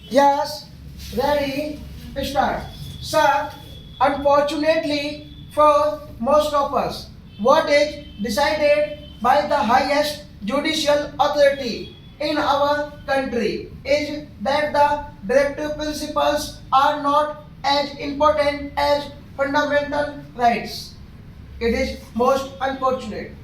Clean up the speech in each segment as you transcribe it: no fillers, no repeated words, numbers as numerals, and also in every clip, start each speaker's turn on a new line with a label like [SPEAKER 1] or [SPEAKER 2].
[SPEAKER 1] Yes, ready, start. Sir, unfortunately for most of us, what is decided by the highest judicial authority in our country is that the directive principles are not as important as fundamental rights. It is most unfortunate.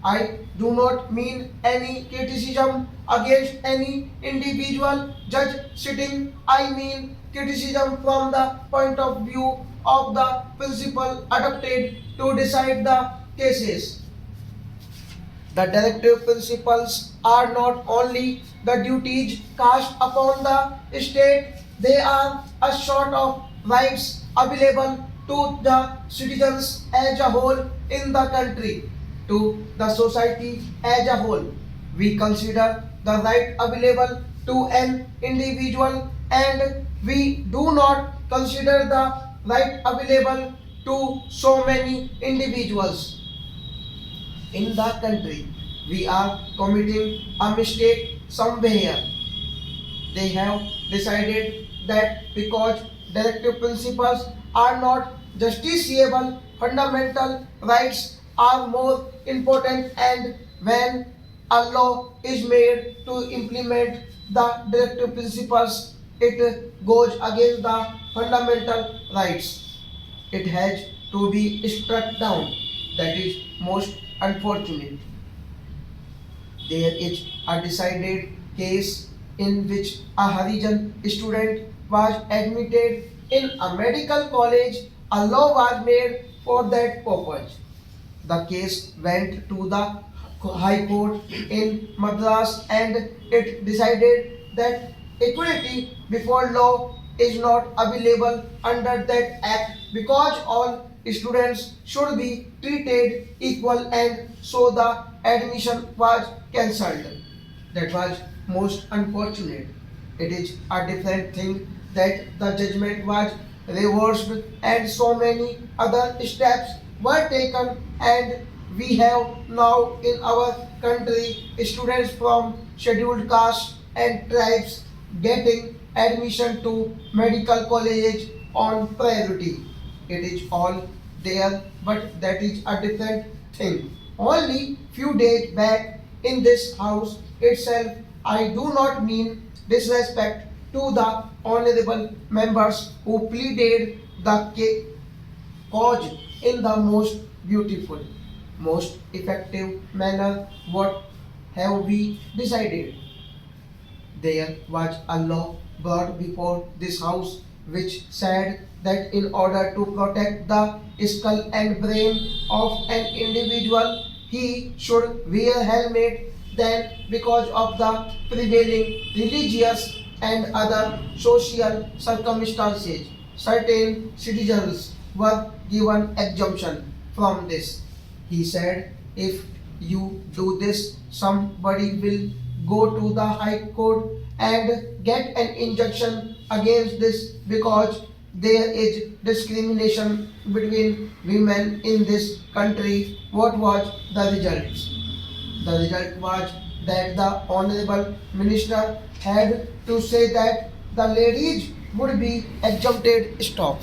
[SPEAKER 1] I do not mean any criticism against any individual judge sitting. I mean criticism from the point of view of the principle adopted to decide the cases. The directive principles are not only the duties cast upon the state, they are a sort of rights available to the citizens as a whole in the country, to the society as a whole. We consider the right available to an individual and we do not consider the right available to so many individuals in the country. We are committing a mistake somewhere. They have decided that because directive principles are not justiciable, fundamental rights are more important, and when a law is made to implement the directive principles, it goes against the fundamental rights. It has to be struck down. That is most unfortunate. There is a decided case in which a Harijan student was admitted in a medical college. A law was made for that purpose. The case went to the High Court in Madras and it decided that equality before law is not available under that act because all students should be treated equal, and so the admission was cancelled. That was most unfortunate. It is a different thing that the judgment was reversed and so many other steps were taken, and we have now in our country students from scheduled castes and tribes getting admission to medical college on priority. It is all there, but that is a different thing. Only few days back in this house itself, I do not mean disrespect to the honorable members who pleaded the cause in the most beautiful, most effective manner. What have we decided? There was a law brought before this house which said that in order to protect the skull and brain of an individual, he should wear helmet. Then, because of the prevailing religious and other social circumstances, certain citizens were given exemption from this. He said, if you do this, somebody will go to the High Court and get an injunction against this because there is discrimination between women in this country. What was the result? The result was that the honorable minister had to say that the ladies would be exempted. Stop.